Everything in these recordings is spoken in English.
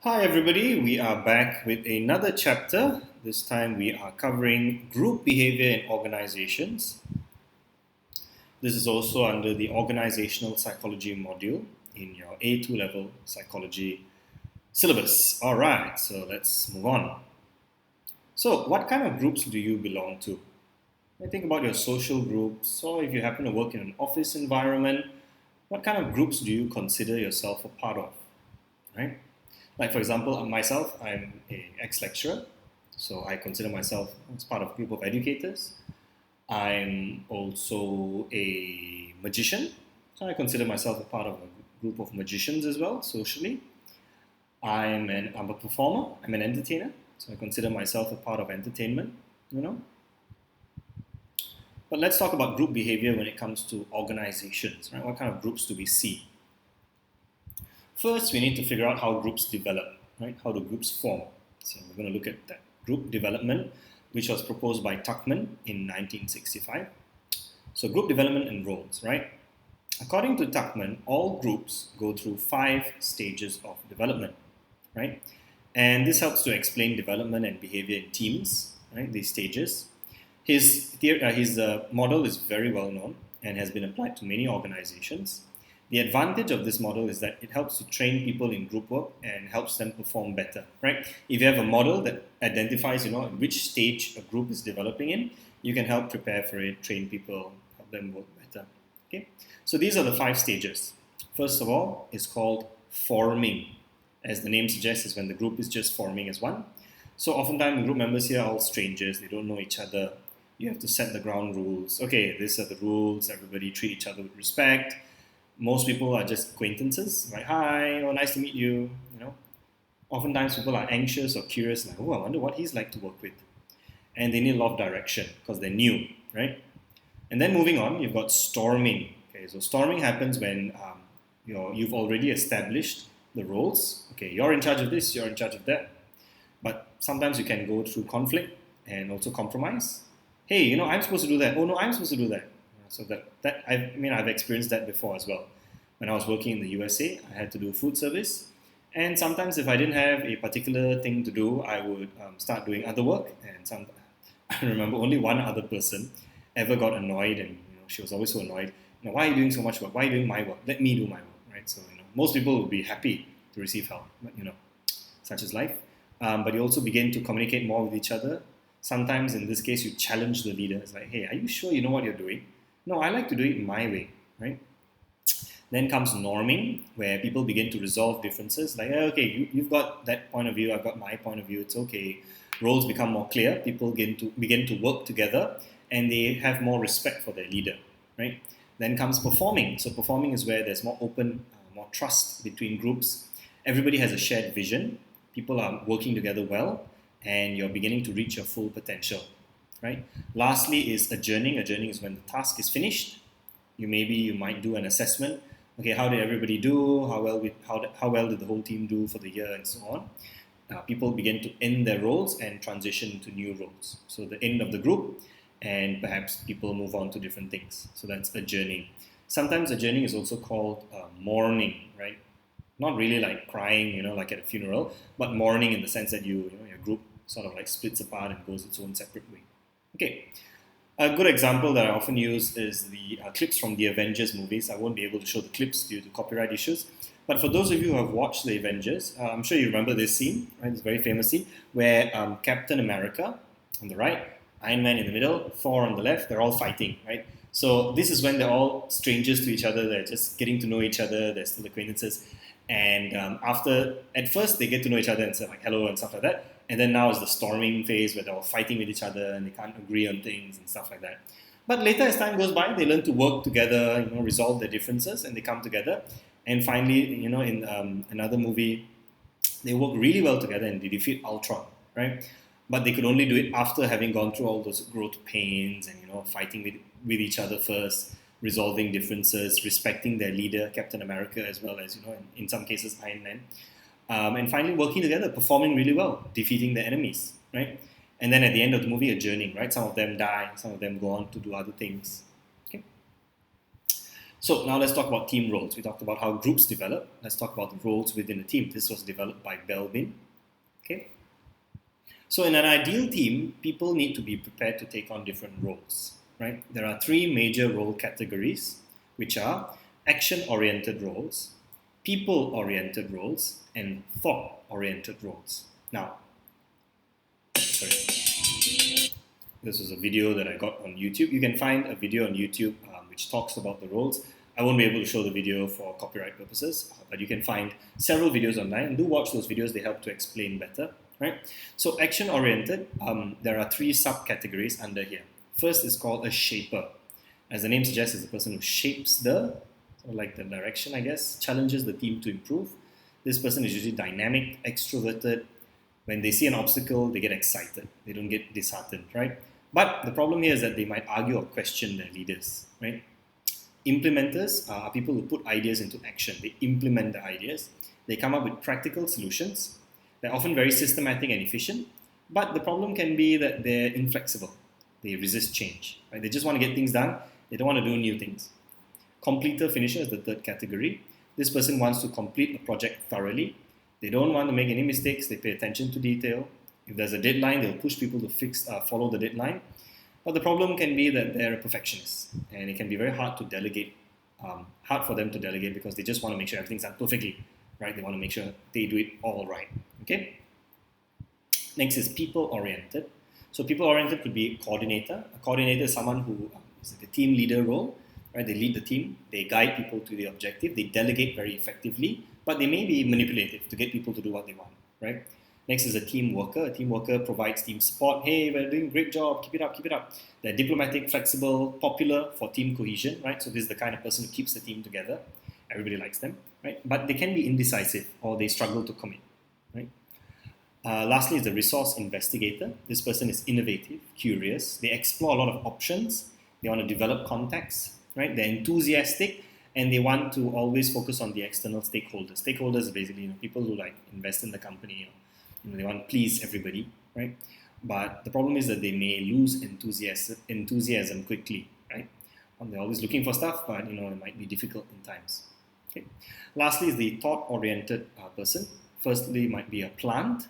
Hi, everybody. We are back with another chapter. This time we are covering group behavior in organizations. This is also under the organizational psychology module in your A2 level psychology syllabus. All right, so let's move on. So, what kind of groups do you belong to? Think about your social groups, or if you happen to work in an office environment, what kind of groups do you consider yourself a part of? Right? Like for example, myself, I'm a ex-lecturer, so I consider myself as part of a group of educators. I'm also a magician, so I consider myself a part of a group of magicians as well, socially. I'm a performer, I'm an entertainer, so I consider myself a part of entertainment, you know. But let's talk about group behavior when it comes to organizations, right? What kind of groups do we see? First, we need to figure out how groups develop, right? How do groups form? So we're going to look at that group development, which was proposed by Tuckman in 1965. So group development and roles, right? According to Tuckman, all groups go through 5 stages of development, right? And this helps to explain development and behavior in teams, right? These stages. His model is very well known and has been applied to many organizations. The advantage of this model is that it helps to train people in group work and helps them perform better, right? If you have a model that identifies, in which stage a group is developing in, you can help prepare for it, train people, help them work better. Okay, so these are the 5 stages. First of all, it's called forming. As the name suggests, is when the group is just forming as one. So oftentimes the group members here are all strangers, they don't know each other. You have to set the ground rules. Okay, these are the rules, everybody treat each other with respect. Most people are just acquaintances, like, hi, oh, nice to meet you, Oftentimes people are anxious or curious, like, oh, I wonder what he's like to work with. And they need a lot of direction because they're new, right? And then moving on, you've got storming. Okay, so storming happens when you've already established the roles. Okay, you're in charge of this, you're in charge of that. But sometimes you can go through conflict and also compromise. Hey, I'm supposed to do that. Oh no, I'm supposed to do that. So I've experienced that before as well. When I was working in the USA, I had to do food service, and sometimes if I didn't have a particular thing to do, I would start doing other work. And I remember only one other person ever got annoyed, and she was always so annoyed. Why are you doing so much work? Why are you doing my work? Let me do my work, right? So most people would be happy to receive help, but such is life. But you also begin to communicate more with each other. Sometimes in this case, you challenge the leader. It's like, hey, are you sure you know what you're doing? No, I like to do it my way, right? Then comes norming, where people begin to resolve differences. Like, okay, you've got that point of view, I've got my point of view. It's okay. Roles become more clear. People begin to work together, and they have more respect for their leader, right? Then comes performing. So performing is where there's more open, more trust between groups. Everybody has a shared vision. People are working together well, and you're beginning to reach your full potential. Right? Lastly is adjourning. Adjourning is when the task is finished. You might do an assessment. Okay, how did everybody do? How well did the whole team do for the year, and so on. People begin to end their roles and transition into new roles. So the end of the group, and perhaps people move on to different things. So that's adjourning. Sometimes adjourning is also called mourning, right? Not really like crying, like at a funeral, but mourning in the sense that your group sort of like splits apart and goes its own separate way. Okay, a good example that I often use is the clips from the Avengers movies. I won't be able to show the clips due to copyright issues, but for those of you who have watched the Avengers, I'm sure you remember this scene, right? This very famous scene where Captain America on the right, Iron Man in the middle, Thor on the left, they're all fighting, right? So this is when they're all strangers to each other, they're just getting to know each other, they're still acquaintances, and at first they get to know each other and say like hello and stuff like that. And then now is the storming phase where they're all fighting with each other and they can't agree on things and stuff like that. But later, as time goes by, they learn to work together, resolve their differences, and they come together. And finally, in another movie, they work really well together and they defeat Ultron, right? But they could only do it after having gone through all those growth pains and fighting with each other first, resolving differences, respecting their leader, Captain America, as well as in some cases Iron Man. And finally working together, performing really well, defeating the enemies, right? And then at the end of the movie, adjourning, right? Some of them die, some of them go on to do other things. Okay. So now let's talk about team roles. We talked about how groups develop. Let's talk about the roles within a team. This was developed by Belbin. Okay. So in an ideal team, people need to be prepared to take on different roles, right? There are three major role categories, which are action-oriented roles, people-oriented roles, and thought-oriented roles. Now, sorry, this was a video that I got on YouTube. You can find a video on YouTube which talks about the roles. I won't be able to show the video for copyright purposes, but you can find several videos online, and do watch those videos. They help to explain better, right? So action-oriented, there are three subcategories under here. First is called a shaper. As the name suggests, is the person who shapes the direction, I guess, challenges the team to improve. This person is usually dynamic, extroverted. When they see an obstacle, they get excited. They don't get disheartened, right? But the problem here is that they might argue or question their leaders, right? Implementers are people who put ideas into action. They implement the ideas. They come up with practical solutions. They're often very systematic and efficient, but the problem can be that they're inflexible. They resist change, right? They just want to get things done. They don't want to do new things. Completer finisher is the third category. This person wants to complete a project thoroughly. They don't want to make any mistakes. They pay attention to detail. If there's a deadline, they'll push people to follow the deadline. But the problem can be that they're a perfectionist, and it can be very hard to delegate, hard for them to delegate because they just want to make sure everything's done perfectly, right? They want to make sure they do it all right, okay? Next is people-oriented. So people-oriented could be a coordinator. A coordinator is someone who is like a team leader role, right? They lead the team, they guide people to the objective, they delegate very effectively, but they may be manipulative to get people to do what they want, right? Next is a team worker. A team worker provides team support. Hey, we're doing a great job. Keep it up, keep it up. They're diplomatic, flexible, popular for team cohesion, right? So this is the kind of person who keeps the team together. Everybody likes them, right? But they can be indecisive or they struggle to commit, right? Lastly is the resource investigator. This person is innovative, curious. They explore a lot of options. They want to develop contacts, right? They're enthusiastic, and they want to always focus on the external stakeholders. Stakeholders are basically people who like invest in the company. They want to please everybody, right? But the problem is that they may lose enthusiasm quickly, right? They're always looking for stuff, but it might be difficult in times. Okay. Lastly is the thought-oriented person. Firstly, might be a plant.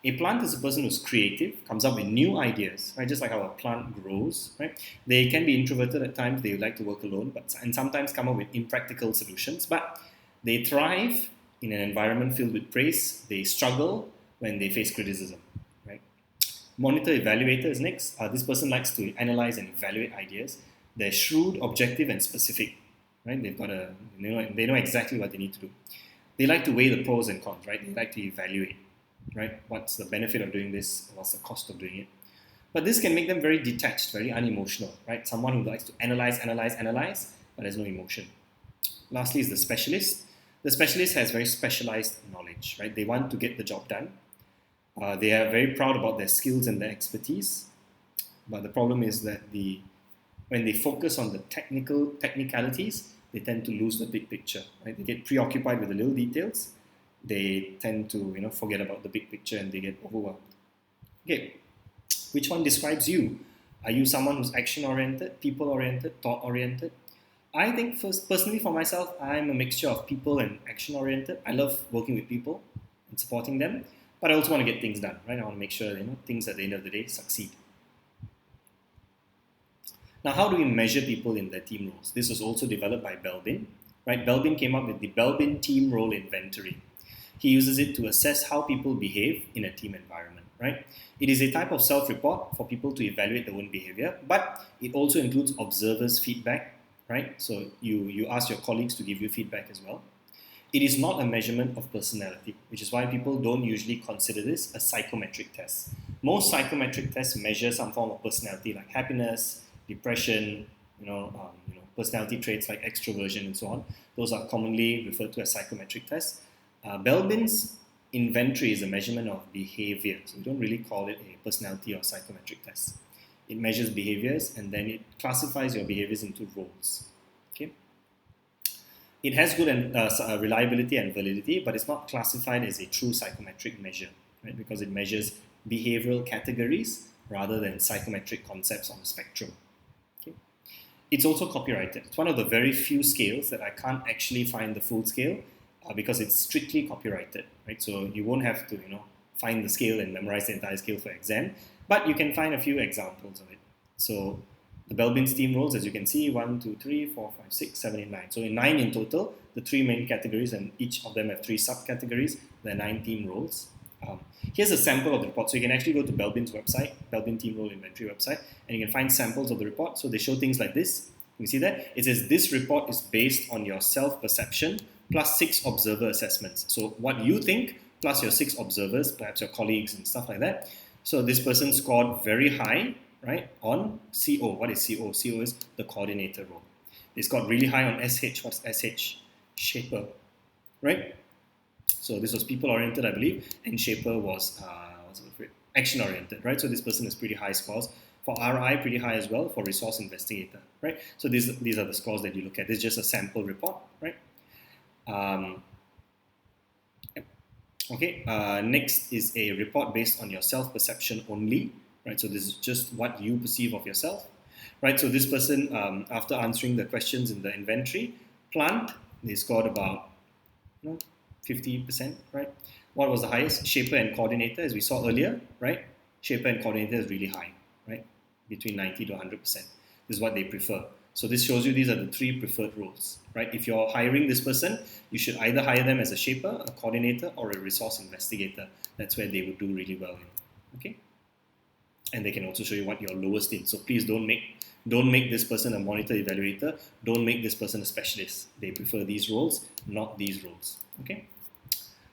A plant is a person who's creative, comes up with new ideas, right? Just like how a plant grows, right? They can be introverted at times. They like to work alone, and sometimes come up with impractical solutions. But they thrive in an environment filled with praise. They struggle when they face criticism, right? Monitor evaluator is next. This person likes to analyze and evaluate ideas. They're shrewd, objective, and specific, right? They know exactly what they need to do. They like to weigh the pros and cons, right? They like to evaluate, right? What's the benefit of doing this? What's the cost of doing it? But this can make them very detached, very unemotional, right? Someone who likes to analyze, but there's no emotion. Lastly is the specialist. The specialist has very specialized knowledge, right? They want to get the job done. They are very proud about their skills and their expertise, but the problem is that when they focus on the technicalities, they tend to lose the big picture. Right? They get preoccupied with the little details. They tend to forget about the big picture and they get overwhelmed. Okay, which one describes you? Are you someone who's action-oriented, people-oriented, thought-oriented? I think personally for myself, I'm a mixture of people and action-oriented. I love working with people and supporting them. But I also want to get things done, right? I want to make sure things at the end of the day succeed. Now, how do we measure people in their team roles? This was also developed by Belbin, right? Belbin came up with the Belbin Team Role Inventory. He uses it to assess how people behave in a team environment, right? It is a type of self-report for people to evaluate their own behavior, but it also includes observers' feedback, right? So you ask your colleagues to give you feedback as well. It is not a measurement of personality, which is why people don't usually consider this a psychometric test. Most psychometric tests measure some form of personality like happiness, depression, personality traits like extroversion and so on. Those are commonly referred to as psychometric tests. Belbin's inventory is a measurement of behavior. So we don't really call it a personality or psychometric test. It measures behaviors and then it classifies your behaviors into roles. Okay. It has good reliability and validity, but it's not classified as a true psychometric measure, right? Because it measures behavioral categories rather than psychometric concepts on a spectrum. Okay. It's also copyrighted. It's one of the very few scales that I can't actually find the full scale because it's strictly copyrighted, right? So you won't have to, find the scale and memorize the entire scale for exam, but you can find a few examples of it. So the Belbin team roles, as you can see, 1, 2, 3, 4, 5, 6, 7, 8, 9. So in 9 in total, the 3 main categories, and each of them have 3 subcategories. There are 9 team roles. Here's a sample of the report. So you can actually go to Belbin's website, Belbin Team Role Inventory website, and you can find samples of the report. So they show things like this. You see that? It says this report is based on your self-perception plus 6 observer assessments. So what you think plus your 6 observers, perhaps your colleagues and stuff like that. So this person scored very high, right, on CO. What is CO? CO is the coordinator role. They scored really high on SH. What's SH? Shaper, right? So this was people-oriented, I believe, and Shaper was action-oriented, right? So this person has pretty high scores. For RI, pretty high as well. For resource investigator, right? So these are the scores that you look at. This is just a sample report, right? Okay. Next is a report based on your self-perception only, right? So this is just what you perceive of yourself, right? So this person, after answering the questions in the inventory, plant, they scored about 50%, right? What was the highest? Shaper and coordinator, as we saw earlier, right? Shaper and coordinator is really high, right? Between 90 to 100%. This is what they prefer. So this shows you these are the 3 preferred roles, right? If you're hiring this person, you should either hire them as a shaper, a coordinator, or a resource investigator. That's where they would do really well in, okay? And they can also show you what you're lowest in. So please don't make this person a monitor evaluator. Don't make this person a specialist. They prefer these roles, not these roles. Okay?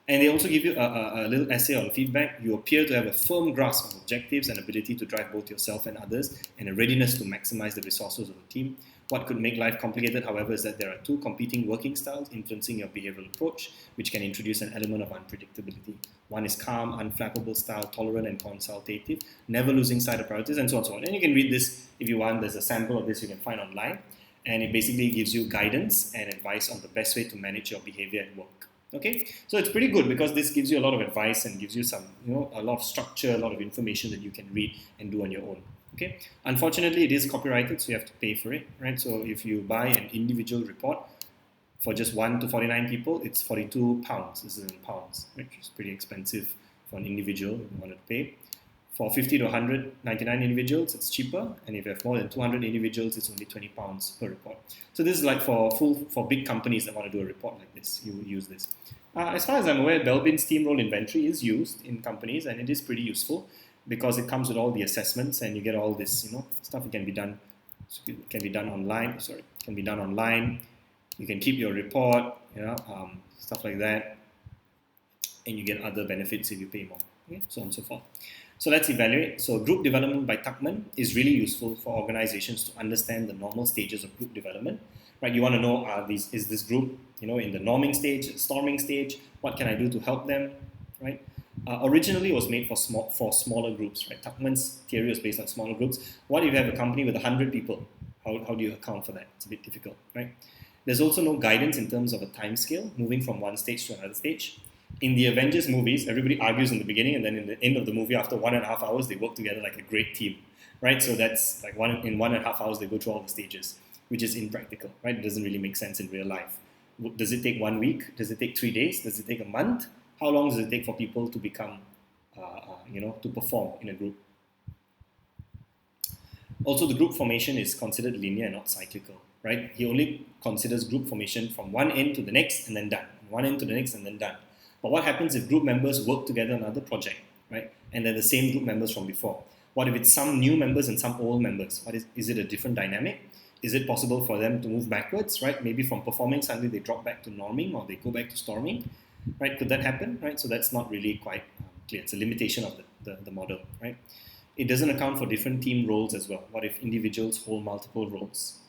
And they also give you a little essay on feedback. You appear to have a firm grasp of objectives and ability to drive both yourself and others, and a readiness to maximize the resources of the team. What could make life complicated, however, is that there are 2 competing working styles influencing your behavioral approach, which can introduce an element of unpredictability. One is calm, unflappable style, tolerant and consultative, never losing sight of priorities, and so on and so on. And you can read this if you want. There's a sample of this you can find online, and it basically gives you guidance and advice on the best way to manage your behavior at work. Okay, so it's pretty good because this gives you a lot of advice and gives you some, a lot of structure, a lot of information that you can read and do on your own. Okay, unfortunately, it is copyrighted, so you have to pay for it, right? So if you buy an individual report for just 1 to 49 people, it's £42. This is in pounds, which is pretty expensive for an individual if you wanted to pay. For 50 to 199 individuals, it's cheaper, and if you have more than 200 individuals, it's only £20 per report. So this is like for big companies that want to do a report like this, you use this. As far as I'm aware, Belbin's team role inventory is used in companies, and it is pretty useful because it comes with all the assessments, and you get all this, stuff. It can be done online. Can be done online. You can keep your report, stuff like that, and you get other benefits if you pay more. Okay? So on and so forth. So let's evaluate. So group development by Tuckman is really useful for organizations to understand the normal stages of group development. Right? You want to know, is this group, in the norming stage, storming stage? What can I do to help them? Right? Originally, it was made for smaller groups. Right? Tuckman's theory was based on smaller groups. What if you have a company with 100 people? How do you account for that? It's a bit difficult, right? There's also no guidance in terms of a time scale, moving from one stage to another stage. In the Avengers movies, everybody argues in the beginning, and then in the end of the movie, after 1.5 hours, they work together like a great team, right? So that's like in 1.5 hours, they go through all the stages, which is impractical, right? It doesn't really make sense in real life. Does it take 1 week? Does it take 3 days? Does it take a month? How long does it take for people to become, to perform in a group? Also, the group formation is considered linear and not cyclical, right? He only considers group formation from one end to the next and then done, one end to the next and then done. But what happens if group members work together on another project, right? And they're the same group members from before? What if it's some new members and some old members? Is it a different dynamic? Is it possible for them to move backwards, right? Maybe from performing, suddenly they drop back to norming, or they go back to storming, right? Could that happen, right? So that's not really quite clear. It's a limitation of the model, right? It doesn't account for different team roles as well. What if individuals hold multiple roles?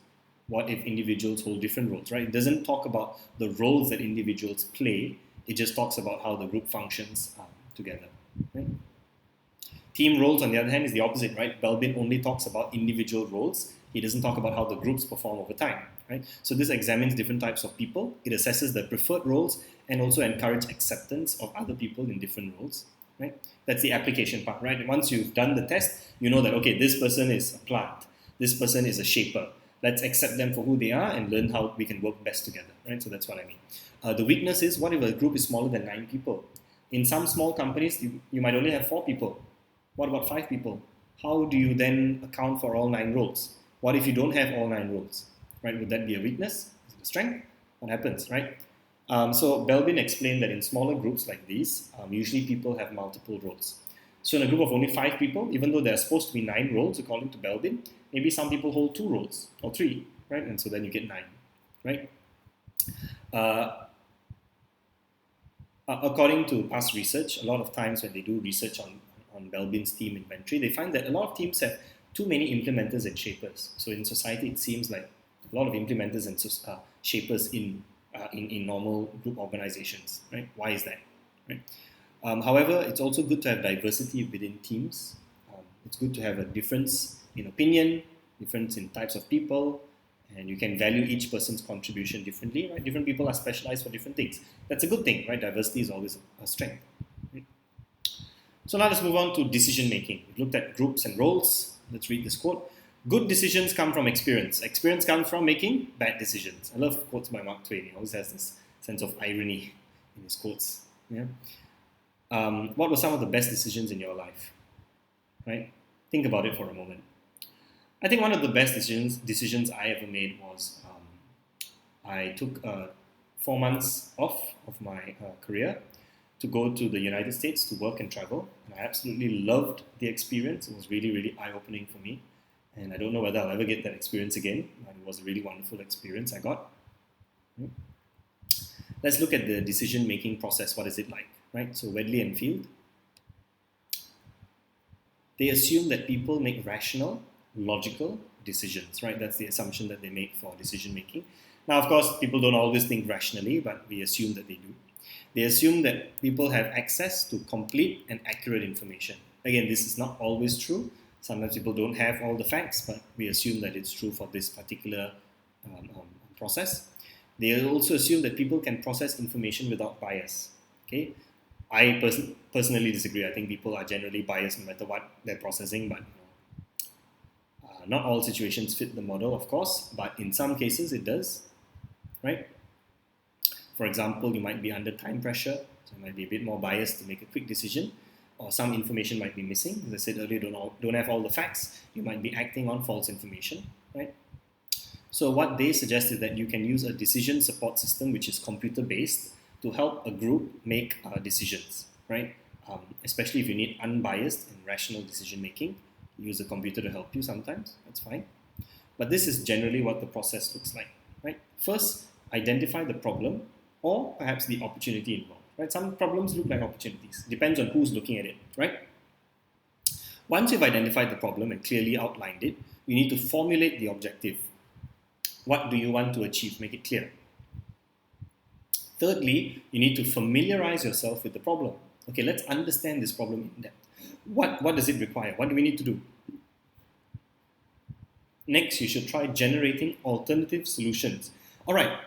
What if individuals hold different roles, right? It doesn't talk about the roles that individuals play. It just talks about how the group functions together. Right? Team roles, on the other hand, is the opposite, right? Belbin only talks about individual roles. He doesn't talk about how the groups perform over time, right? So this examines different types of people. It assesses the preferred roles and also encourages acceptance of other people in different roles, right? That's the application part, right? Once you've done the test, you know that, okay, this person is a plant. This person is a shaper. Let's accept them for who they are and learn how we can work best together, right? So that's what I mean. The weakness is, what if a group is smaller than 9 people? In some small companies, you might only have 4 people. What about 5 people? How do you then account for all 9 roles? What if you don't have all 9 roles, right? Would that be a weakness? Is it a strength? What happens, right? So Belbin explained that in smaller groups like these, usually people have multiple roles. So in a group of only 5 people, even though there are supposed to be 9 roles according to Belbin, maybe some people hold 2 roles or 3, right? And so then you get 9, right? According to past research, a lot of times when they do research on Belbin's team inventory, they find that a lot of teams have too many implementers and shapers. So in society, it seems like a lot of implementers and shapers in normal group organizations, right? Why is that, right? However, it's also good to have diversity within teams. It's good to have a difference in opinion, difference in types of people, and you can value each person's contribution differently, right? Different people are specialized for different things. That's a good thing, right? Diversity is always a strength. Right? So now let's move on to decision making. We've looked at groups and roles. Let's read this quote. Good decisions come from experience. Experience comes from making bad decisions. I love quotes by Mark Twain. He always has this sense of irony in his quotes. Yeah. What were some of the best decisions in your life? Right? Think about it for a moment. I think one of the best decisions I ever made was I took 4 months off of my career to go to the United States to work and travel. And I absolutely loved the experience. It was really, really eye-opening for me. And I don't know whether I'll ever get that experience again, but it was a really wonderful experience I got. Let's look at the decision-making process. What is it like, right? So Wedley and Field, they assume that people make rational, logical decisions, right? That's the assumption that they make for decision-making. Now, of course, people don't always think rationally, but we assume that they do. They assume that people have access to complete and accurate information. Again, this is not always true. Sometimes people don't have all the facts, but we assume that it's true for this particular process. They also assume that people can process information without bias. Okay, I personally disagree. I think people are generally biased no matter what they're processing, but not all situations fit the model, of course, but in some cases it does, right? For example, you might be under time pressure, so you might be a bit more biased to make a quick decision, or some information might be missing. As I said earlier, don't have all the facts. You might be acting on false information, right? So what they suggest is that you can use a decision support system which is computer-based to help a group make decisions, right? Especially if you need unbiased and rational decision-making. Use a computer to help you sometimes, that's fine. But this is generally what the process looks like, right? First, identify the problem or perhaps the opportunity involved, right? Some problems look like opportunities. Depends on who's looking at it, right? Once you've identified the problem and clearly outlined it, you need to formulate the objective. What do you want to achieve? Make it clear. Thirdly, you need to familiarize yourself with the problem. Okay, let's understand this problem in depth. What does it require? What do we need to do? Next, you should try generating alternative solutions. All right,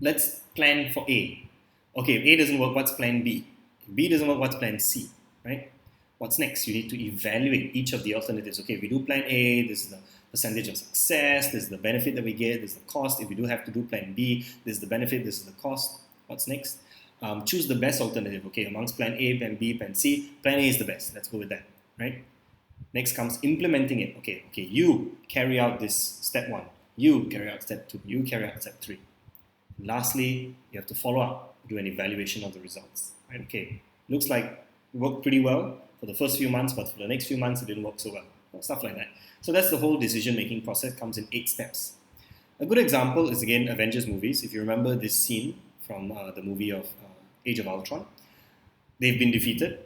let's plan for A. Okay, if A doesn't work, what's plan B? If B doesn't work, what's plan C, right? What's next? You need to evaluate each of the alternatives. Okay, if we do plan A, this is the percentage of success, this is the benefit that we get, this is the cost. If we do have to do plan B, this is the benefit, this is the cost. What's next? Choose the best alternative. Okay, amongst plan A, plan B, plan C, plan A is the best. Let's go with that, right? Next comes implementing it. Okay, you carry out this step 1. You carry out step 2. You carry out step 3. And lastly, you have to follow up, do an evaluation of the results. Right? Okay, looks like it worked pretty well for the first few months, but for the next few months, it didn't work so well. Stuff like that. So that's the whole decision-making process. Comes in 8 steps. A good example is, again, Avengers movies. If you remember this scene from the movie of Age of Ultron, they've been defeated,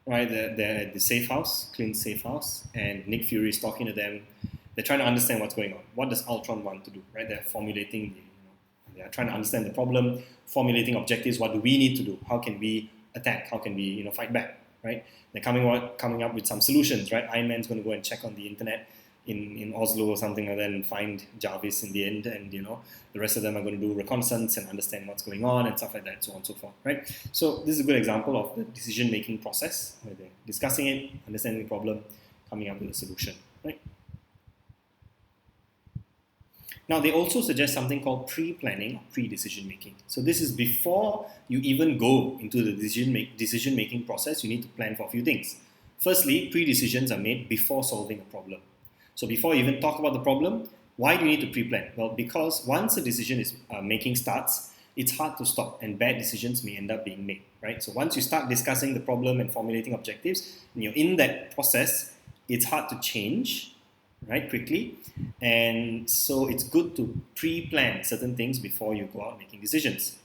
right? They're at the safe house, Clint's safe house, and Nick Fury is talking to them. They're trying to understand what's going on. What does Ultron want to do, right? They're formulating, they're trying to understand the problem, formulating objectives. What do we need to do? How can we attack? How can we, fight back, right? They're coming up with some solutions, right? Iron Man's going to go and check on the internet in Oslo or something like that and find Jarvis in the end, and the rest of them are going to do reconnaissance and understand what's going on and stuff like that, so on and so forth, right? So this is a good example of the decision-making process where they're discussing it, understanding the problem, coming up with a solution, right? Now, they also suggest something called pre-planning or pre-decision making. So this is before you even go into the decision-making process, you need to plan for a few things. Firstly, pre-decisions are made before solving a problem. So before you even talk about the problem, why do you need to pre-plan? Well, because once a decision is making starts, it's hard to stop and bad decisions may end up being made, right? So once you start discussing the problem and formulating objectives, and you're in that process, it's hard to change, right, quickly. And so it's good to pre-plan certain things before you go out making decisions,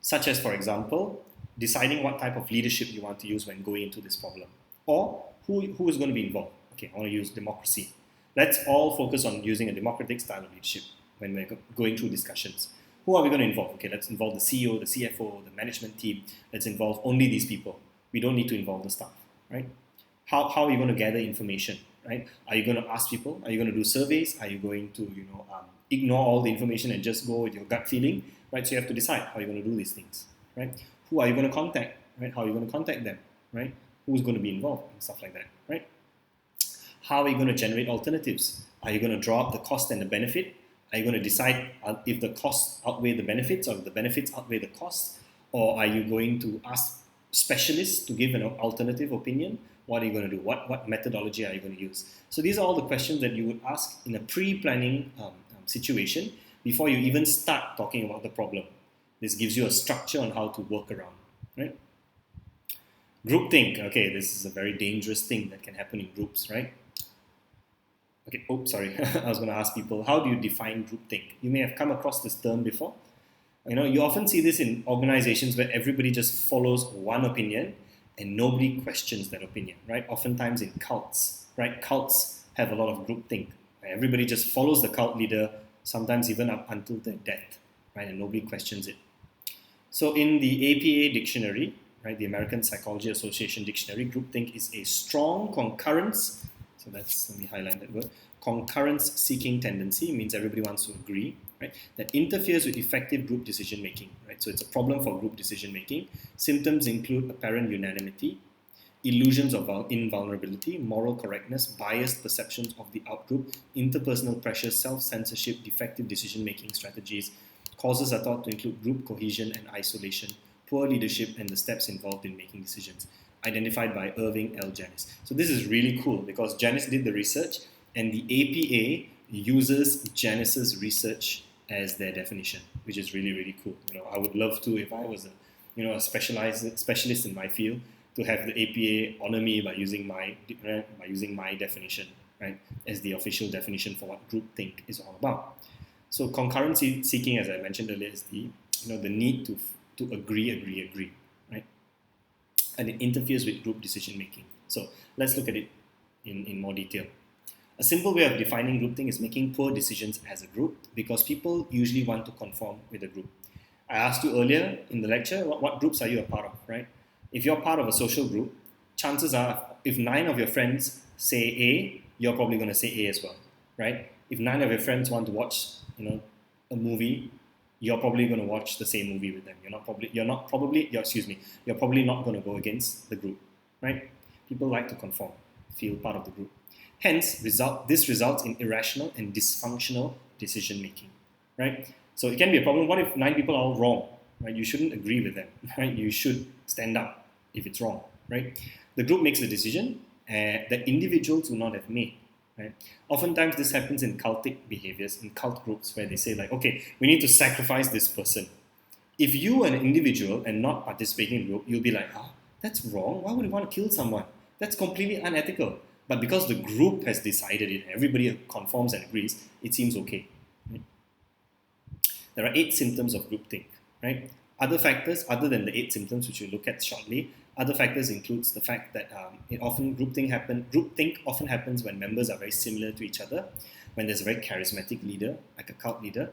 such as, for example, deciding what type of leadership you want to use when going into this problem, or who is going to be involved. Okay, I want to use democracy. Let's all focus on using a democratic style of leadership when we're going through discussions. Who are we going to involve? Okay, let's involve the CEO, the CFO, the management team. Let's involve only these people. We don't need to involve the staff, right? How are you going to gather information, right? Are you going to ask people? Are you going to do surveys? Are you going to, ignore all the information and just go with your gut feeling, right? So you have to decide how you're going to do these things, right? Who are you going to contact, right? How are you going to contact them, right? Who's going to be involved and stuff like that, right? How are you going to generate alternatives? Are you going to draw up the cost and the benefit? Are you going to decide if the costs outweigh the benefits or if the benefits outweigh the costs? Or are you going to ask specialists to give an alternative opinion? What are you going to do? What methodology are you going to use? So these are all the questions that you would ask in a pre-planning situation before you even start talking about the problem. This gives you a structure on how to work around, right? Groupthink. Okay, this is a very dangerous thing that can happen in groups, right? Okay, sorry. I was going to ask people, how do you define groupthink? You may have come across this term before. You often see this in organizations where everybody just follows one opinion and nobody questions that opinion, right? Oftentimes in cults, right? Cults have a lot of groupthink. Everybody just follows the cult leader, sometimes even up until their death, right? And nobody questions it. So in the APA dictionary, right, the American Psychology Association dictionary, groupthink is a strong concurrence. So let me highlight that word. Concurrence-seeking tendency means everybody wants to agree, right? That interferes with effective group decision-making, right? So it's a problem for group decision-making. Symptoms include apparent unanimity, illusions of invulnerability, moral correctness, biased perceptions of the outgroup, interpersonal pressures, self-censorship, defective decision-making strategies. Causes are thought to include group cohesion and isolation, poor leadership, and the steps involved in making decisions, identified by Irving L. Janis. So this is really cool because Janis did the research and the APA uses Janis's research as their definition, which is really, really cool. I would love to, if I was a specialist in my field, to have the APA honor me by using my definition, right, as the official definition for what groupthink is all about. So concurrency seeking, as I mentioned earlier, is the need to agree, right? And it interferes with group decision making. So let's look at it in more detail. A simple way of defining groupthink is making poor decisions as a group because people usually want to conform with a group. I asked you earlier in the lecture, what groups are you a part of, right? If you're part of a social group, chances are if 9 of your friends say A, you're probably going to say A as well, right? If 9 of your friends want to watch, a movie, you're probably going to watch the same movie with them. You're probably not going to go against the group, right? People like to conform, feel part of the group. Hence, this results in irrational and dysfunctional decision making, right? So it can be a problem. What if 9 people are all wrong, right? You shouldn't agree with them, right? You should stand up if it's wrong, right? The group makes the decision that individuals will not have made, right? Oftentimes this happens in cultic behaviors, in cult groups where they say like, okay, we need to sacrifice this person. If you are an individual and not participating in the group, you'll be like, that's wrong. Why would you want to kill someone? That's completely unethical. But because the group has decided it, everybody conforms and agrees, it seems okay. Right? There are 8 symptoms of groupthink, right? Other factors, other than the 8 symptoms, which we'll look at shortly, other factors includes the fact that groupthink often happens when members are very similar to each other, when there's a very charismatic leader, like a cult leader,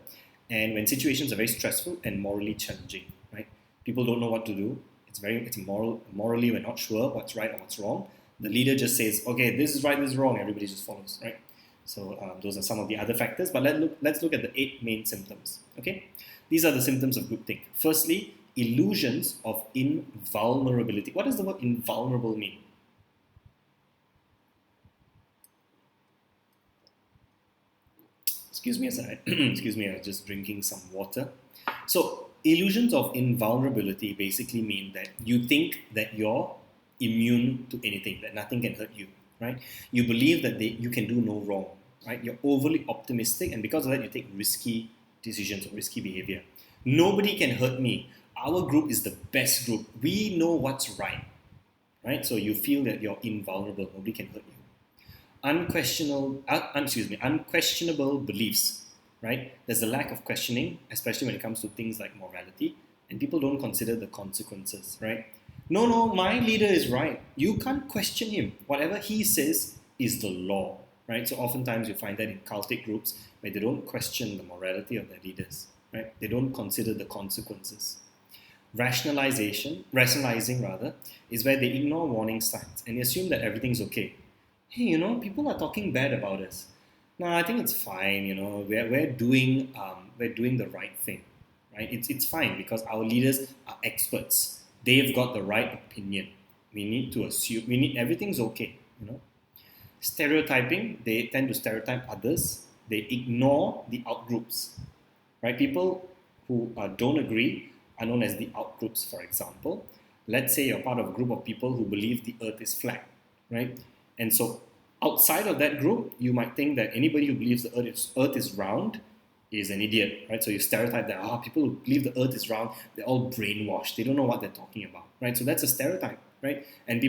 and when situations are very stressful and morally challenging, right? People don't know what to do. It's morally we're not sure what's right or what's wrong. The leader just says, okay, this is right, this is wrong, everybody just follows, right? So those are some of the other factors, but let's look at the 8 main symptoms, okay? These are the symptoms of groupthink. Firstly, illusions of invulnerability. What does the word invulnerable mean? Excuse me as I excuse me, I was just drinking some water. So illusions of invulnerability basically mean that you think that you're immune to anything, that nothing can hurt you, right? You believe that you can do no wrong, right? You're overly optimistic, and because of that, you take risky decisions or risky behavior. Nobody can hurt me. Our group is the best group. We know what's right? So you feel that you're invulnerable. Nobody can hurt you. Unquestionable beliefs, right? There's a lack of questioning, especially when it comes to things like morality, and people don't consider the consequences, right? No, my leader is right. You can't question him. Whatever he says is the law, right? So oftentimes you find that in cultic groups where they don't question the morality of their leaders, right? They don't consider the consequences. Rationalizing rather, is where they ignore warning signs and assume that everything's okay. Hey, people are talking bad about us. No, I think it's fine. We're doing the right thing, right? It's fine because our leaders are experts. They've got the right opinion. We need to assume everything's okay. Stereotyping, they tend to stereotype others. They ignore the outgroups, right? People who don't agree are known as the outgroups. For example, let's say you're part of a group of people who believe the earth is flat, right? And so outside of that group, you might think that anybody who believes the earth is round is an idiot, right? So you stereotype that people who believe the earth is round, they're all brainwashed. They don't know what they're talking about, right? So that's a stereotype, right? And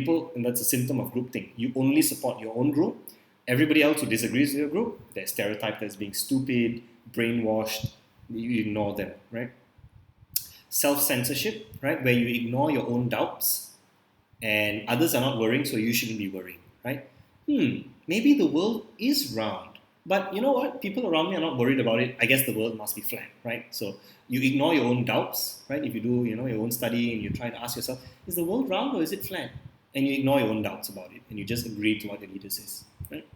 that's a symptom of groupthink. You only support your own group. Everybody else who disagrees with your group, they're stereotyped as being stupid, brainwashed. You ignore them, right? Self-censorship, right? Where you ignore your own doubts and others are not worrying, so you shouldn't be worrying, right? Maybe the world is round, but you know what? People around me are not worried about it. I guess the world must be flat, right? So you ignore your own doubts, right? If you do, your own study and you try to ask yourself, is the world round or is it flat? And you ignore your own doubts about it and you just agree to what the leader says, right?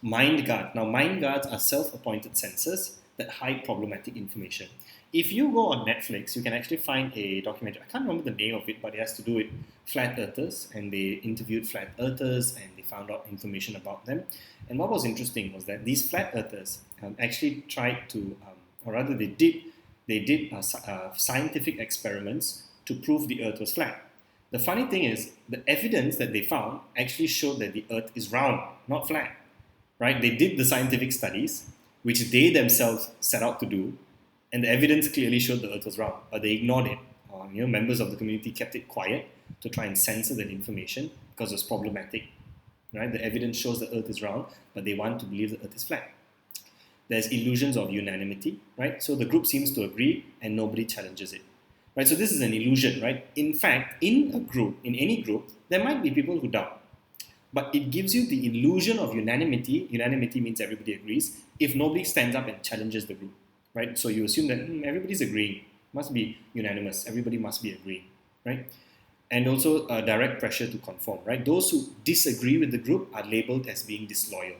Mind guard. Now, mind guards are self-appointed censors that hide problematic information. If you go on Netflix, you can actually find a documentary. I can't remember the name of it, but it has to do with flat earthers, and they interviewed flat earthers and they found out information about them. And what was interesting was that these flat earthers actually tried to, or rather they did scientific experiments to prove the earth was flat. The funny thing is, the evidence that they found actually showed that the earth is round, not flat, right? They did the scientific studies, which they themselves set out to do, and the evidence clearly showed the earth was round, but they ignored it. Members of the community kept it quiet to try and censor that information because it was problematic. Right? The evidence shows the earth is round, but they want to believe the earth is flat. There's illusions of unanimity, right? So the group seems to agree and nobody challenges it. Right? So this is an illusion, right? In fact, in any group, there might be people who doubt. But it gives you the illusion of unanimity. Unanimity means everybody agrees if nobody stands up and challenges the group. Right? So you assume that everybody's agreeing, must be unanimous, everybody must be agreeing, right? And also direct pressure to conform, right? Those who disagree with the group are labeled as being disloyal,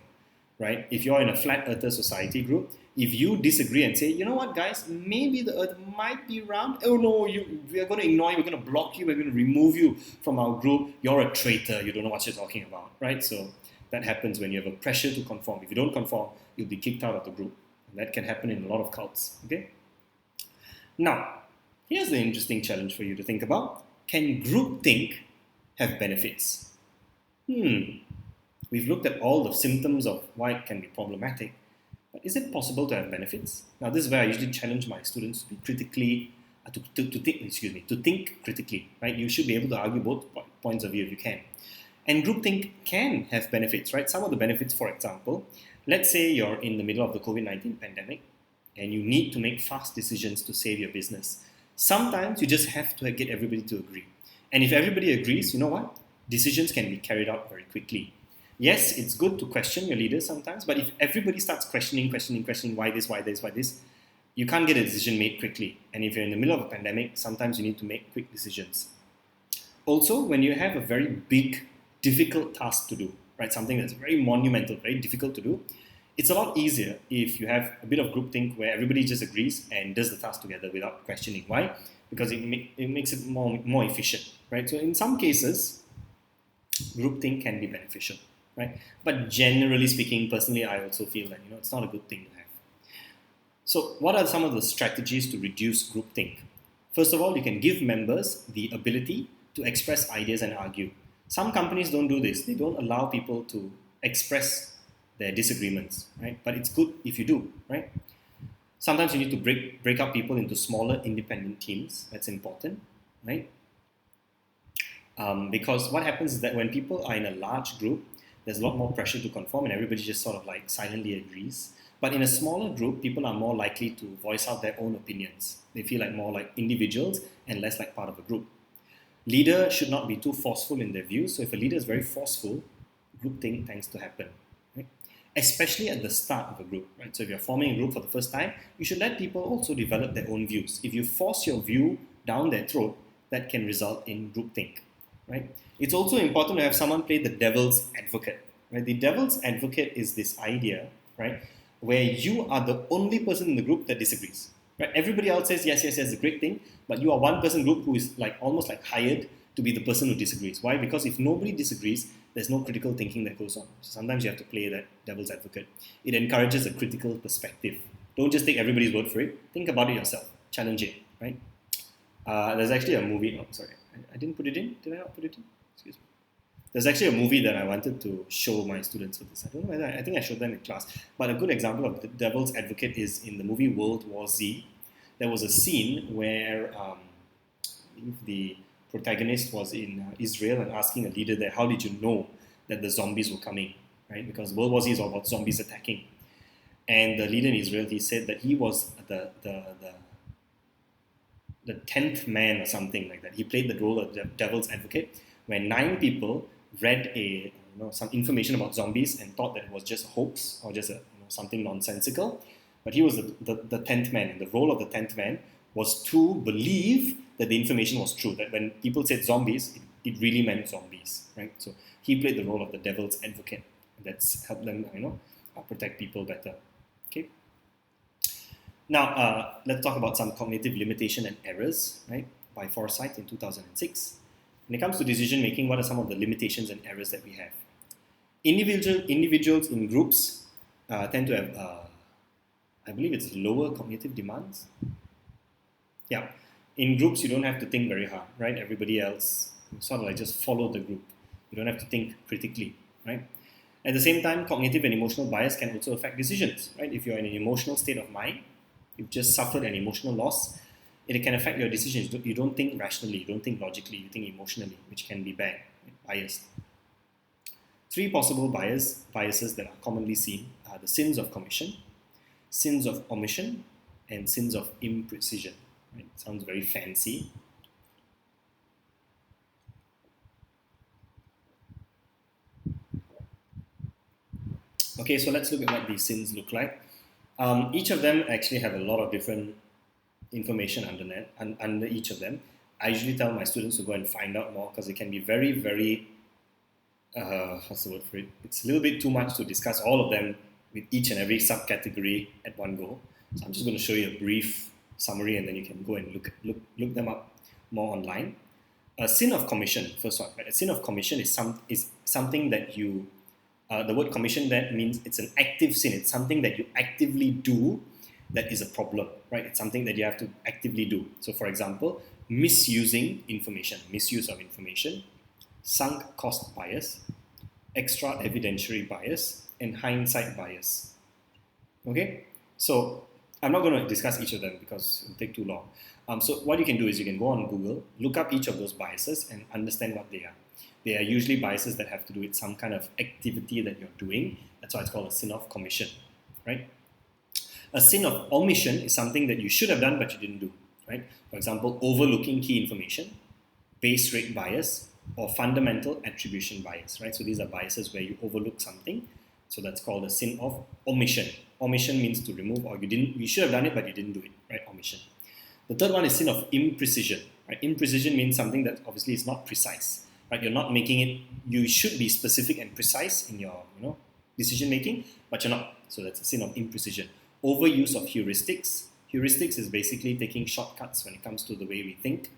right? If you're in a flat earther society group, if you disagree and say, you know what, guys, maybe the earth might be round. Oh no, we are going to ignore you, we're going to block you, we're going to remove you from our group. You're a traitor, you don't know what you're talking about, right? So that happens when you have a pressure to conform. If you don't conform, you'll be kicked out of the group. That can happen in a lot of cults, okay? Now, here's the interesting challenge for you to think about. Can groupthink have benefits? We've looked at all the symptoms of why it can be problematic, but is it possible to have benefits? Now, this is where I usually challenge my students to be critically, to think critically, right? You should be able to argue both points of view if you can. And groupthink can have benefits, right? Some of the benefits, for example, let's say you're in the middle of the COVID-19 pandemic and you need to make fast decisions to save your business. Sometimes you just have to get everybody to agree. And if everybody agrees, you know what? Decisions can be carried out very quickly. Yes, it's good to question your leaders sometimes, but if everybody starts questioning why this, you can't get a decision made quickly. And if you're in the middle of a pandemic, sometimes you need to make quick decisions. Also, when you have a very big, difficult task to do, right? Something that's very monumental, very difficult to do, it's a lot easier if you have a bit of groupthink where everybody just agrees and does the task together without questioning. Why? Because it makes it more efficient, right? So in some cases, groupthink can be beneficial, right? But generally speaking, personally, I also feel that it's not a good thing to have. So what are some of the strategies to reduce groupthink? First of all, you can give members the ability to express ideas and argue. Some companies don't do this. They don't allow people to express their disagreements, right? But it's good if you do, right? Sometimes you need to break up people into smaller independent teams. That's important, right? Because what happens is that when people are in a large group, there's a lot more pressure to conform and everybody just sort of like silently agrees. But in a smaller group, people are more likely to voice out their own opinions. They feel like more like individuals and less like part of a group. Leader should not be too forceful in their views. So if a leader is very forceful, groupthink tends to happen, right? Especially at the start of a group, right? So if you're forming a group for the first time, you should let people also develop their own views. If you force your view down their throat, that can result in groupthink, right? It's also important to have someone play the devil's advocate, right? The devil's advocate is this idea, right, where you are the only person in the group that disagrees, right? Everybody else says yes, yes, yes, it's a great thing, but you are one person group who is like almost like hired to be the person who disagrees. Why? Because if nobody disagrees, there's no critical thinking that goes on. So sometimes you have to play that devil's advocate. It encourages a critical perspective. Don't just take everybody's word for it. Think about it yourself. Challenge it, right? There's actually a movie. Oh, sorry, I didn't put it in. Did I not put it in? Excuse me. There's actually a movie that I wanted to show my students for this. I don't know whether I think I showed them in class. But a good example of the devil's advocate is in the movie World War Z. There was a scene where the protagonist was in Israel and asking a leader there, how did you know that the zombies were coming, right? Because World War Z is all about zombies attacking. And the leader in Israel, he said that he was the 10th man or something like that. He played the role of the devil's advocate, where 9 people read some information about zombies and thought that it was just a hoax or just something nonsensical. But he was the 10th man, and the role of the 10th man was to believe that the information was true, that when people said zombies, it really meant zombies, right? So he played the role of the devil's advocate. That's helped them, protect people better. Okay. Now, let's talk about some cognitive limitation and errors, right? By Forsyth in 2006. When it comes to decision making, what are some of the limitations and errors that we have? Individuals in groups tend to have, I believe it's lower cognitive demands. Yeah, in groups you don't have to think very hard, right? Everybody else sort of like just follow the group. You don't have to think critically, right? At the same time, cognitive and emotional bias can also affect decisions, right? If you're in an emotional state of mind, you've just suffered an emotional loss, it can affect your decisions. You don't think rationally, you don't think logically, you think emotionally, which can be bad, biased. 3 possible biases that are commonly seen are the sins of commission, sins of omission, and sins of imprecision. Right? Sounds very fancy. Okay, so let's look at what these sins look like. Each of them actually have a lot of different information under each of them. I usually tell my students to go and find out more because it can be very, very, what's the word for it? It's a little bit too much to discuss all of them with each and every subcategory at one go. So I'm just going to show you a brief summary and then you can go and look them up more online. A sin of commission, first one. Right? A sin of commission is something that you, the word commission that means it's an active sin. It's something that you actively do that is a problem, right? It's something that you have to actively do. So for example, misusing information, misuse of information, sunk cost bias, extra evidentiary bias, and hindsight bias. Okay, so I'm not going to discuss each of them because it'll take too long. So what you can do is you can go on Google, look up each of those biases and understand what they are. They are usually biases that have to do with some kind of activity that you're doing. That's why it's called a sin of commission, right? A sin of omission is something that you should have done but you didn't do, right? For example, overlooking key information, base rate bias, or fundamental attribution bias, right? So these are biases where you overlook something. So that's called a sin of omission. Omission means to remove, or you should have done it but you didn't do it, right? Omission. The third one is sin of imprecision, right? Imprecision means something that obviously is not precise, right? You're not making it, you should be specific and precise in your, decision making, but you're not. So that's a sin of imprecision. Overuse of heuristics. Heuristics is basically taking shortcuts when it comes to the way we think.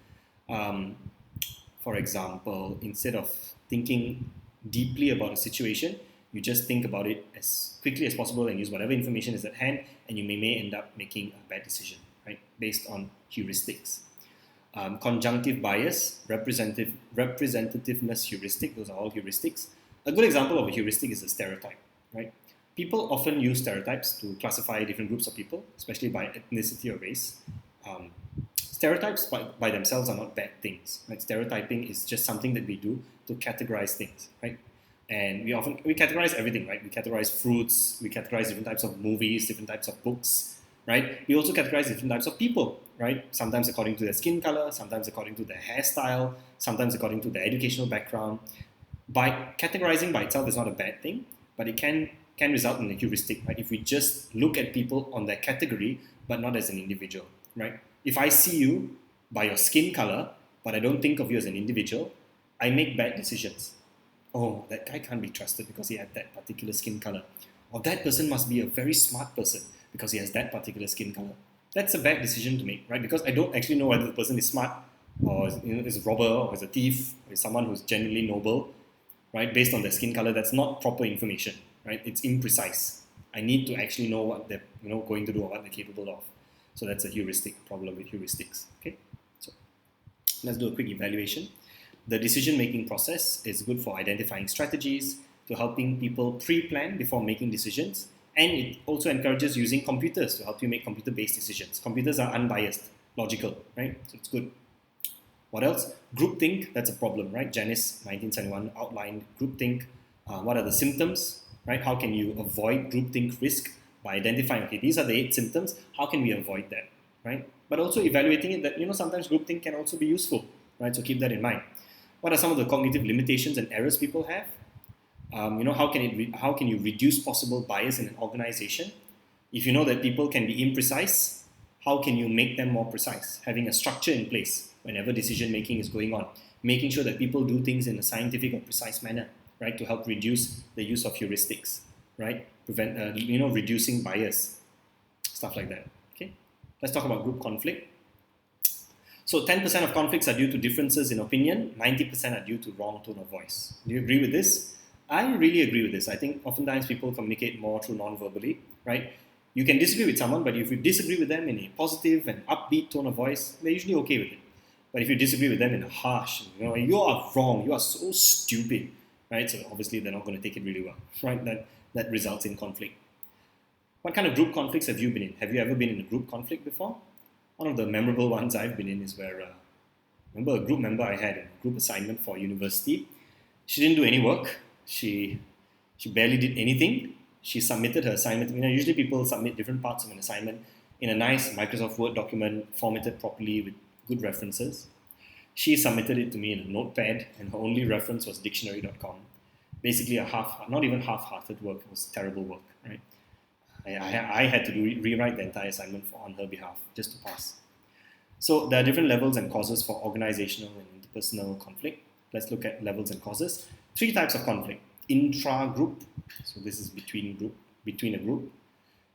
For example, instead of thinking deeply about a situation, You just think about it as quickly as possible and use whatever information is at hand, and you may end up making a bad decision, right? Based on heuristics. Conjunctive bias, representativeness heuristic, those are all heuristics. A good example of a heuristic is a stereotype, right? People often use stereotypes to classify different groups of people, especially by ethnicity or race. Stereotypes by themselves are not bad things, right? Stereotyping is just something that we do to categorize things, right? And we categorize everything, right? We categorize fruits, we categorize different types of movies, different types of books, right? We also categorize different types of people, right? Sometimes according to their skin color, sometimes according to their hairstyle, sometimes according to their educational background. By categorizing by itself is not a bad thing, but it can result in a heuristic, right? If we just look at people on their category, but not as an individual, right? If I see you by your skin color, but I don't think of you as an individual, I make bad decisions. Oh, that guy can't be trusted because he had that particular skin color. Or that person must be a very smart person because he has that particular skin color. That's a bad decision to make, right? Because I don't actually know whether the person is smart or is a robber or is a thief or is someone who's genuinely noble, right? Based on their skin color, that's not proper information, right? It's imprecise. I need to actually know what they're going to do or what they're capable of. So that's a heuristic problem with heuristics. Okay, so let's do a quick evaluation. The decision-making process is good for identifying strategies, to helping people pre-plan before making decisions, and it also encourages using computers to help you make computer-based decisions. Computers are unbiased, logical, right? So it's good. What else? Groupthink, that's a problem, right? Janice, 1971, outlined groupthink. What are the symptoms, right? How can you avoid groupthink risk? By identifying, okay, these are the 8 symptoms, how can we avoid that, right? But also evaluating it that, sometimes groupthink can also be useful, right? So keep that in mind. What are some of the cognitive limitations and errors people have? How can you reduce possible bias in an organization? If you know that people can be imprecise, how can you make them more precise? Having a structure in place whenever decision making is going on, making sure that people do things in a scientific or precise manner, right? To help reduce the use of heuristics, right? Prevent, reducing bias, stuff like that. Okay, let's talk about group conflict. So 10% of conflicts are due to differences in opinion, 90% are due to wrong tone of voice. Do you agree with this? I really agree with this. I think oftentimes people communicate more through non-verbally, right? You can disagree with someone, but if you disagree with them in a positive and upbeat tone of voice, they're usually okay with it. But if you disagree with them in a harsh, you are wrong, you are so stupid, right? So obviously they're not going to take it really well, right? That results in conflict. What kind of group conflicts have you been in? Have you ever been in a group conflict before? One of the memorable ones I've been in is where, remember a group member I had a group assignment for university. She didn't do any work. She barely did anything. She submitted her assignment. Usually people submit different parts of an assignment in a nice Microsoft Word document, formatted properly with good references. She submitted it to me in a notepad, and her only reference was dictionary.com. Basically not even half-hearted work. It was terrible work, right? I had to rewrite the entire assignment on her behalf just to pass. So there are different levels and causes for organizational and interpersonal conflict. Let's look at levels and causes. 3 types of conflict. Intra-group, so this is between a group.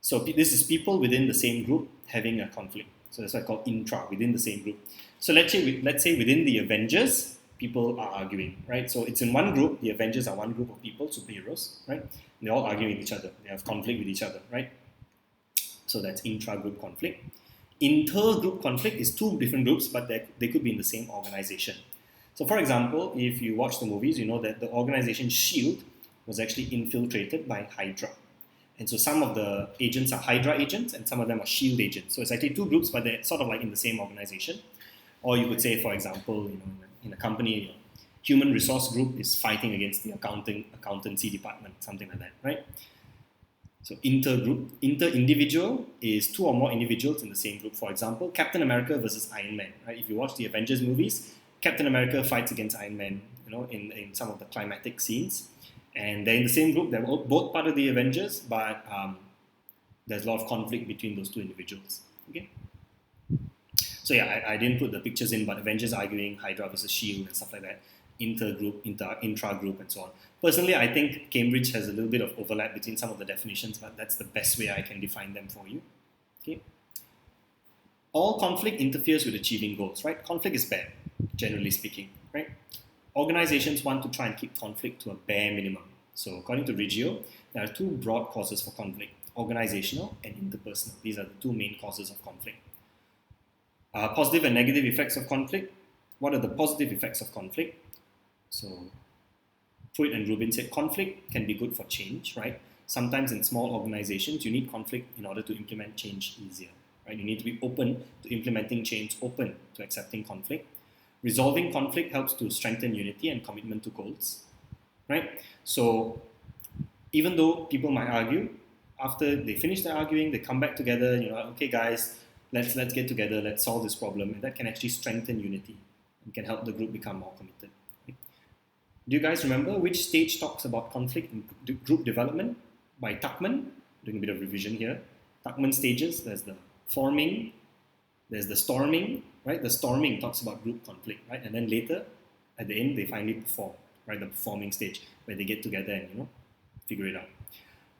So this is people within the same group having a conflict. So that's why I call intra, within the same group. So let's say within the Avengers, people are arguing, right? So it's in one group, the Avengers are one group of people, superheroes, right? They're all arguing with each other. They have conflict with each other, right? So that's intra-group conflict. Inter-group conflict is 2 different groups, but they could be in the same organization. So for example, if you watch the movies, you know that the organization SHIELD was actually infiltrated by Hydra. And so some of the agents are Hydra agents and some of them are SHIELD agents. So it's actually 2 groups, but they're sort of like in the same organization. Or you could say, for example, in a company, human resource group is fighting against the accountancy department, something like that, right? So inter-group. Inter-individual is 2 or more individuals in the same group. For example, Captain America versus Iron Man, right? If you watch the Avengers movies, Captain America fights against Iron Man, in some of the climatic scenes. And they're in the same group. They're both part of the Avengers, but there's a lot of conflict between those 2 individuals. Okay. So yeah, I didn't put the pictures in, but Avengers arguing, Hydra versus SHIELD and stuff like that. Inter-group, intra-group, and so on. Personally, I think Cambridge has a little bit of overlap between some of the definitions, but that's the best way I can define them for you. Okay. All conflict interferes with achieving goals, right? Conflict is bad, generally speaking, right? Organizations want to try and keep conflict to a bare minimum, So according to Reggio, there are two broad causes for conflict: organizational and interpersonal. These are the two main causes of conflict. Positive and negative effects of conflict. What are the positive effects of conflict? So Pruitt and Rubin said conflict can be good for change, right? Sometimes in small organizations, you need conflict in order to implement change easier, right? You need to be open to implementing change, open to accepting conflict. Resolving conflict helps to strengthen unity and commitment to goals, right? So even though people might argue, after they finish their arguing, they come back together, okay guys, let's get together, let's solve this problem, and that can actually strengthen unity and can help the group become more committed. Right? Do you guys remember which stage talks about conflict in group development? By Tuckman, doing a bit of revision here. Tuckman stages, there's the forming, there's the storming, right? The storming talks about group conflict, right? And then later, at the end, they finally perform, right? The performing stage, where they get together and, figure it out.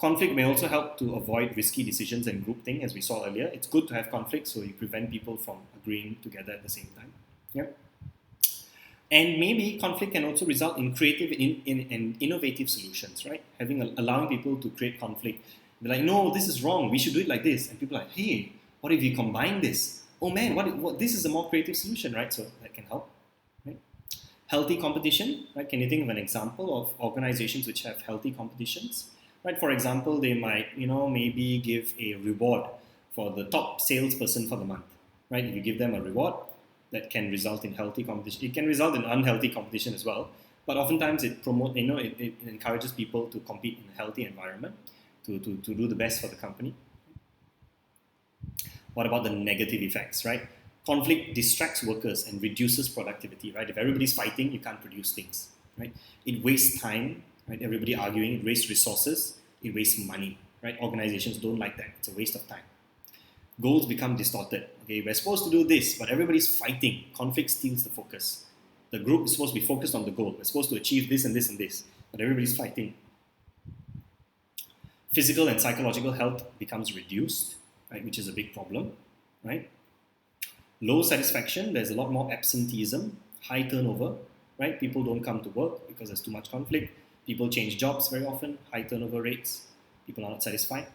Conflict may also help to avoid risky decisions and groupthink, as we saw earlier. It's good to have conflict so you prevent people from agreeing together at the same time. Yep. And maybe conflict can also result in creative and innovative solutions, right? Allowing people to create conflict. They're like, no, this is wrong. We should do it like this. And people are like, hey, what if we combine this? Oh man, what this is a more creative solution, right? So that can help. Right? Healthy competition, right? Can you think of an example of organizations which have healthy competitions? Right? For example, they might, maybe give a reward for the top salesperson for the month. Right? If you give them a reward, that can result in healthy competition. It can result in unhealthy competition as well, but oftentimes it encourages people to compete in a healthy environment to do the best for the company. What about the negative effects, right? Conflict distracts workers and reduces productivity, right? If everybody's fighting, you can't produce things, right? It wastes time, right? Everybody arguing, it wastes resources, it wastes money, right? Organizations don't like that. It's a waste of time. Goals become distorted. Okay, we're supposed to do this, but everybody's fighting. Conflict steals the focus. The group is supposed to be focused on the goal. We're supposed to achieve this and this and this, but everybody's fighting. Physical and psychological health becomes reduced, right, which is a big problem, right? Low satisfaction, there's a lot more absenteeism, high turnover, right? People don't come to work because there's too much conflict. People change jobs very often, high turnover rates. People are not satisfied.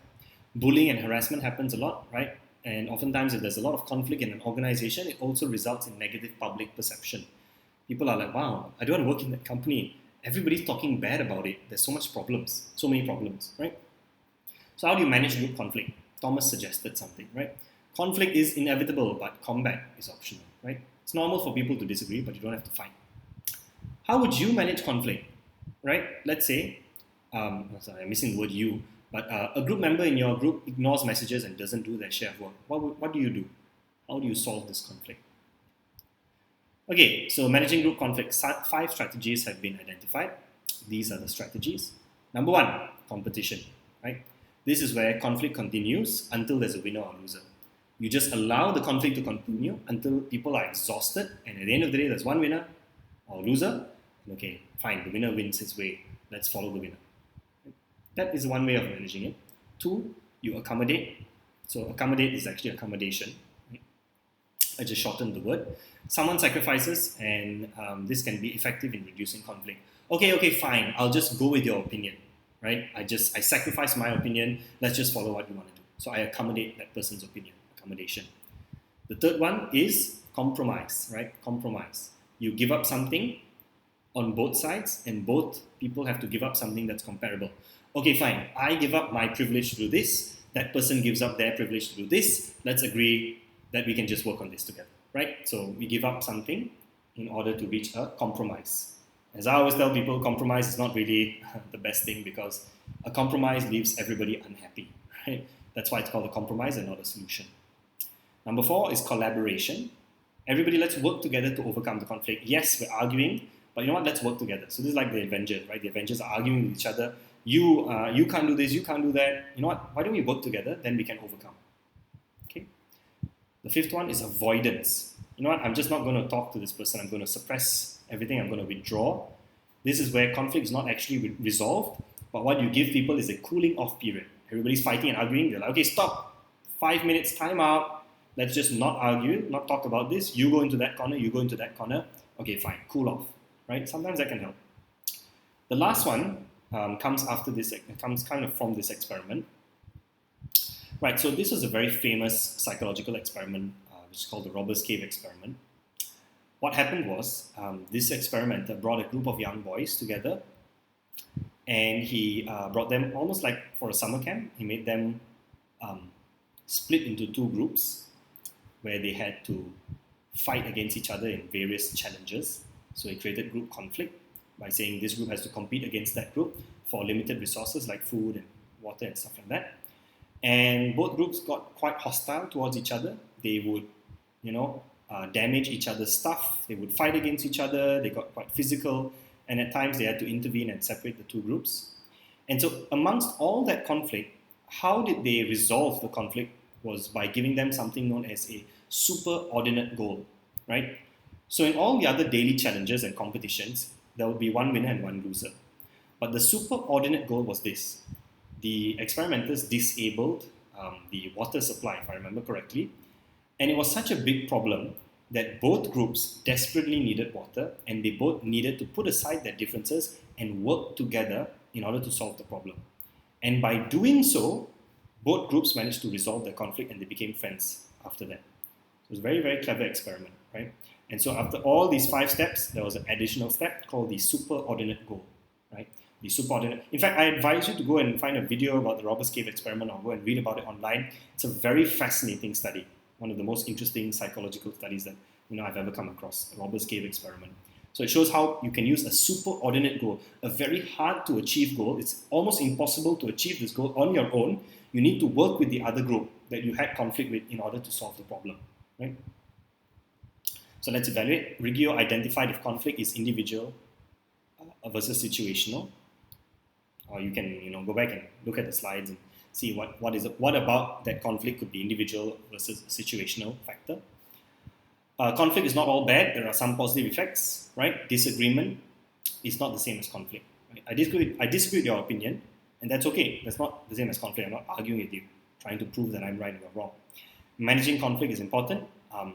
Bullying and harassment happens a lot, right? And oftentimes, if there's a lot of conflict in an organization, it also results in negative public perception. People are like, wow, I don't want to work in that company. Everybody's talking bad about it. There's so many problems, right? So how do you manage group conflict? Thomas suggested something, right? Conflict is inevitable, but combat is optional, right? It's normal for people to disagree, but you don't have to fight. How would you manage conflict, right? Let's say, sorry, I'm missing the word you, but a group member in your group ignores messages and doesn't do their share of work. What do you do? How do you solve this conflict? Okay, so managing group conflict, 5 strategies have been identified. These are the strategies. Number 1, competition, right? This is where conflict continues until there's a winner or loser. You just allow the conflict to continue until people are exhausted, and at the end of the day, there's one winner or loser. Okay, fine, the winner wins his way. Let's follow the winner. That is one way of managing it. 2, you accommodate. So accommodate is actually accommodation. Right? I just shortened the word. Someone sacrifices, and this can be effective in reducing conflict. Okay, fine. I'll just go with your opinion, right? I sacrifice my opinion. Let's just follow what you want to do. So I accommodate that person's opinion. Accommodation. The third one is compromise, right? Compromise. You give up something on both sides, and both people have to give up something that's comparable. Okay, fine, I give up my privilege to do this, that person gives up their privilege to do this, let's agree that we can just work on this together, right? So we give up something in order to reach a compromise. As I always tell people, compromise is not really the best thing because a compromise leaves everybody unhappy, right? That's why it's called a compromise and not a solution. Number 4 is collaboration. Everybody, let's work together to overcome the conflict. Yes, we're arguing, but you know what? Let's work together. So this is like the Avengers, right? The Avengers are arguing with each other. You can't do this, you can't do that. You know what? Why don't we work together? Then we can overcome. Okay. The 5th one is avoidance. You know what? I'm just not going to talk to this person. I'm going to suppress everything. I'm going to withdraw. This is where conflict is not actually resolved, but what you give people is a cooling off period. Everybody's fighting and arguing. They're like, okay, stop. 5 minutes, time out. Let's just not argue, not talk about this. You go into that corner, you go into that corner. Okay, fine, cool off. Right? Sometimes that can help. The last one, comes after this. It comes kind of from this experiment. Right. So this was a very famous psychological experiment, which is called the Robbers Cave experiment. What happened was this experimenter brought a group of young boys together, and he brought them almost like for a summer camp. He made them split into two groups where they had to fight against each other in various challenges. So he created group conflict by saying this group has to compete against that group for limited resources like food and water and stuff like that. And both groups got quite hostile towards each other. They would, damage each other's stuff. They would fight against each other. They got quite physical. And at times they had to intervene and separate the two groups. And so amongst all that conflict, how did they resolve the conflict was by giving them something known as a superordinate goal, right? So in all the other daily challenges and competitions, there would be one winner and one loser. But the superordinate goal was this. The experimenters disabled the water supply, if I remember correctly. And it was such a big problem that both groups desperately needed water, and they both needed to put aside their differences and work together in order to solve the problem. And by doing so, both groups managed to resolve their conflict and they became friends after that. It was a very, very clever experiment, right? And so after all these 5 steps, there was an additional step called the superordinate goal, right? The superordinate. In fact, I advise you to go and find a video about the Robbers Cave experiment or go and read about it online. It's a very fascinating study. One of the most interesting psychological studies that I've ever come across, the Robbers Cave experiment. So it shows how you can use a superordinate goal, a very hard to achieve goal. It's almost impossible to achieve this goal on your own. You need to work with the other group that you had conflict with in order to solve the problem, right? So let's evaluate. Riggio identified if conflict is individual versus situational. Or you can go back and look at the slides and see what about that conflict could be individual versus situational factor. Conflict is not all bad. There are some positive effects, right? Disagreement is not the same as conflict. Right? I disagree with your opinion, and that's okay. That's not the same as conflict. I'm not arguing with you, trying to prove that I'm right and you're wrong. Managing conflict is important.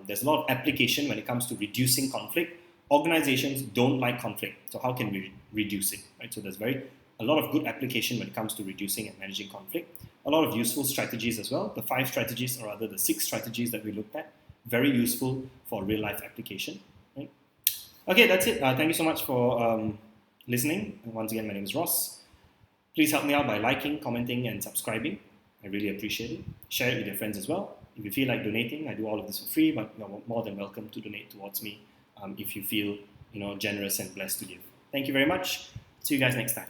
There's a lot of application when it comes to reducing conflict. Organizations don't like conflict, so how can we reduce it? Right? So there's a lot of good application when it comes to reducing and managing conflict. A lot of useful strategies as well. The 5 strategies, or rather the 6 strategies that we looked at, very useful for real life application. Right? Okay, that's it. Thank you so much for listening. And once again, my name is Ross. Please help me out by liking, commenting, and subscribing. I really appreciate it. Share it with your friends as well. If you feel like donating, I do all of this for free, but you're more than welcome to donate towards me if you feel generous and blessed to give. Thank you very much. See you guys next time.